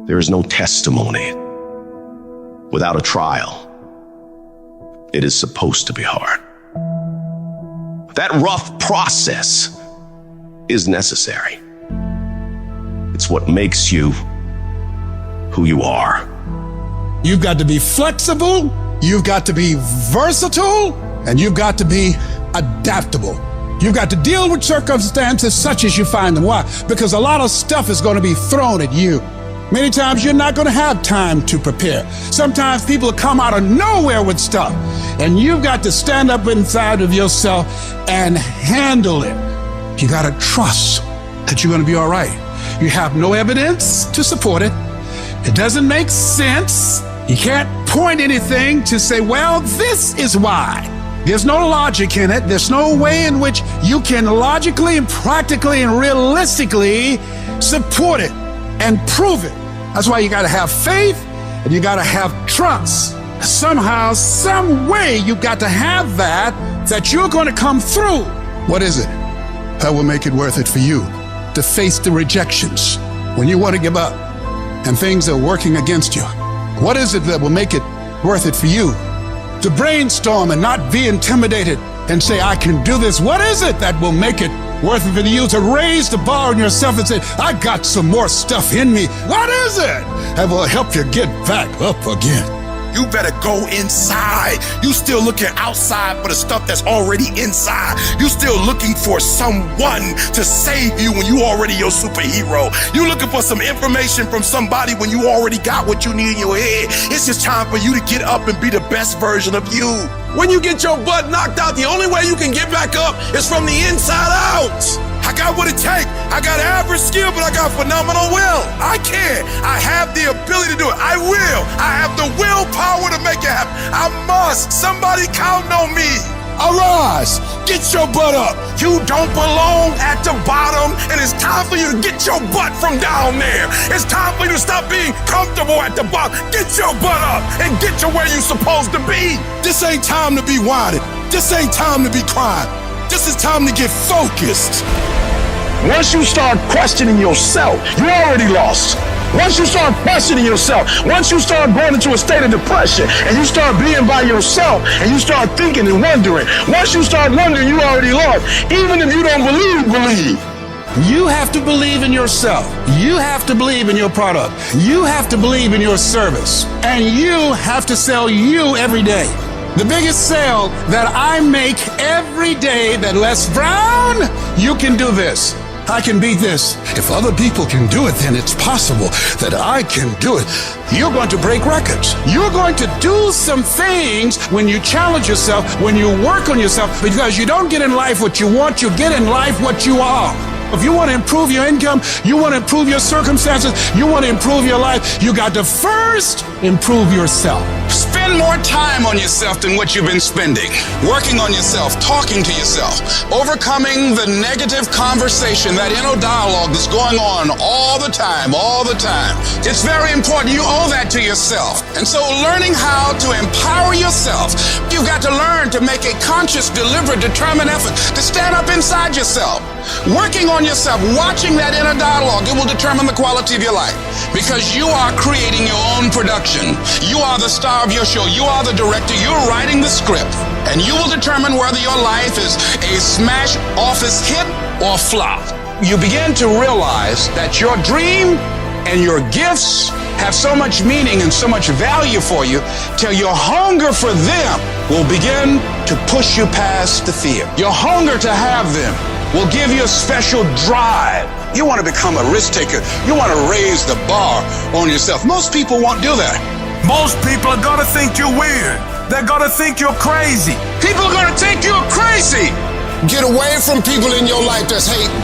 There is no testimony without a trial. It is supposed to be hard. That rough process is necessary. It's what makes you who you are. You've got to be flexible, you've got to be versatile, and you've got to be adaptable. You've got to deal with circumstances such as you find them. Why? Because a lot of stuff is going to be thrown at you. Many times you're not going to have time to prepare. Sometimes people come out of nowhere with stuff, and you've got to stand up inside of yourself and handle it. You got to trust that you're going to be all right. You have no evidence to support it. It doesn't make sense. You can't point anything to say, well, this is why. There's no logic in it. There's no way in which you can logically and practically and realistically support it and prove it. That's why you got to have faith and you got to have trust. Somehow, some way, you got to have that you're going to come through. What is it that will make it worth it for you to face the rejections when you want to give up and things are working against you? What is it that will make it worth it for you to brainstorm and not be intimidated and say, I can do this? What is it that will make it worth it for you to raise the bar on yourself and say, I got some more stuff in me? What is it that will help you get back up again? You better go inside. You still looking outside for the stuff that's already inside. You still looking for someone to save you when you already your superhero. You looking for some information from somebody when you already got what you need in your head. It's just time for you to get up and be the best version of you. When you get your butt knocked out, the only way you can get back up is from the inside out. I got what it takes. I got average skill, but I got phenomenal will. I can. I have the ability to do it. I will. I have the willpower to make it happen. I must. Somebody count on me. Arise. Get your butt up. You don't belong at the bottom, and it's time for you to get your butt from down there. It's time for you to stop being comfortable at the bottom. Get your butt up and get to where you're supposed to be. This ain't time to be whining. This ain't time to be crying. This is time to get focused. Once you start questioning yourself, you already lost. Once you start questioning yourself, once you start going into a state of depression and you start being by yourself and you start thinking and wondering, once you start wondering, you already lost. Even if you don't believe. You have to believe in yourself. You have to believe in your product. You have to believe in your service. And you have to sell you every day. The biggest sale that I make every day that Les Brown, you can do this. I can beat this. If other people can do it, then it's possible that I can do it. You're going to break records. You're going to do some things when you challenge yourself, when you work on yourself, because you don't get in life what you want, you get in life what you are. If you want to improve your income, you want to improve your circumstances, you want to improve your life, you got to first improve yourself. Spend more time on yourself than what you've been spending. Working on yourself, talking to yourself, overcoming the negative conversation, that inner dialogue that's going on all the time. It's very important. You owe that to yourself. And so learning how to empower yourself, you've got to learn to make a conscious, deliberate, determined effort to stand up inside yourself. Working on yourself, watching that inner dialogue, it will determine the quality of your life, because you are creating your own production. You are the star of your show. You are the director. You're writing the script, and you will determine whether your life is a smash office hit or flop. You begin to realize that your dream and your gifts have so much meaning and so much value for you till your hunger for them will begin to push you past the fear. Your hunger to have them will give you a special drive. You want to become a risk taker. You want to raise the bar on yourself. Most people won't do that. Most people are gonna think you're weird. They're gonna think you're crazy. People are going to think you're crazy. Get away from people in your life that's hating.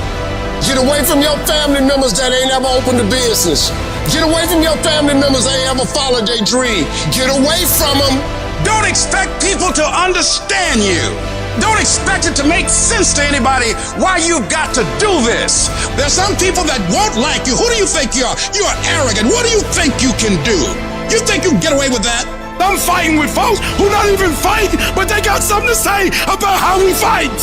Get away from your family members that ain't ever opened a business. Get away from your family members that ain't ever followed their dream. Get away from them. Don't expect people to understand you. Don't expect it to make sense to anybody why you've got to do this. There's some people that won't like you. Who do you think you are? You are arrogant. What do you think you can do? You think you can get away with that? I'm fighting with folks who not even fight, but they got something to say about how we fight.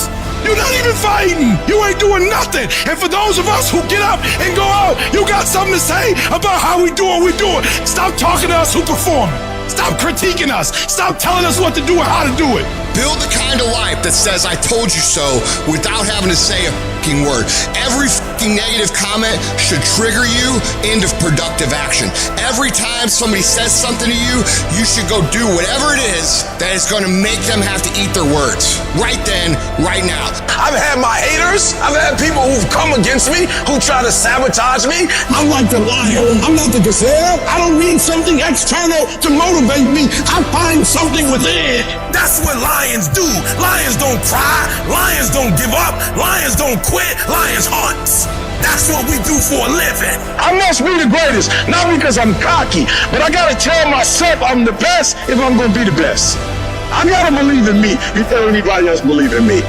You're not even fighting. You ain't doing nothing. And for those of us who get up and go out, you got something to say about how we do what we do. Stop talking to us who perform. Stop critiquing us. Stop telling us what to do and how to do it. Build the kind of life that says I told you so without having to say a fucking word. Every fucking negative comment should trigger you into productive action. Every time somebody says something to you, you should go do whatever it is that is going to make them have to eat their words. Right then, right now. I've had my haters. I've had people who've come against me, who try to sabotage me. I'm like the lion. I'm not the gazelle. I don't need something external to motivate me. I find something within. That's what lions do. Lions don't cry. Lions don't give up. Lions don't quit. Lions hunt. That's what we do for a living. I must be the greatest, not because I'm cocky, but I gotta tell myself I'm the best if I'm gonna be the best. I gotta believe in me before anybody else believe in me.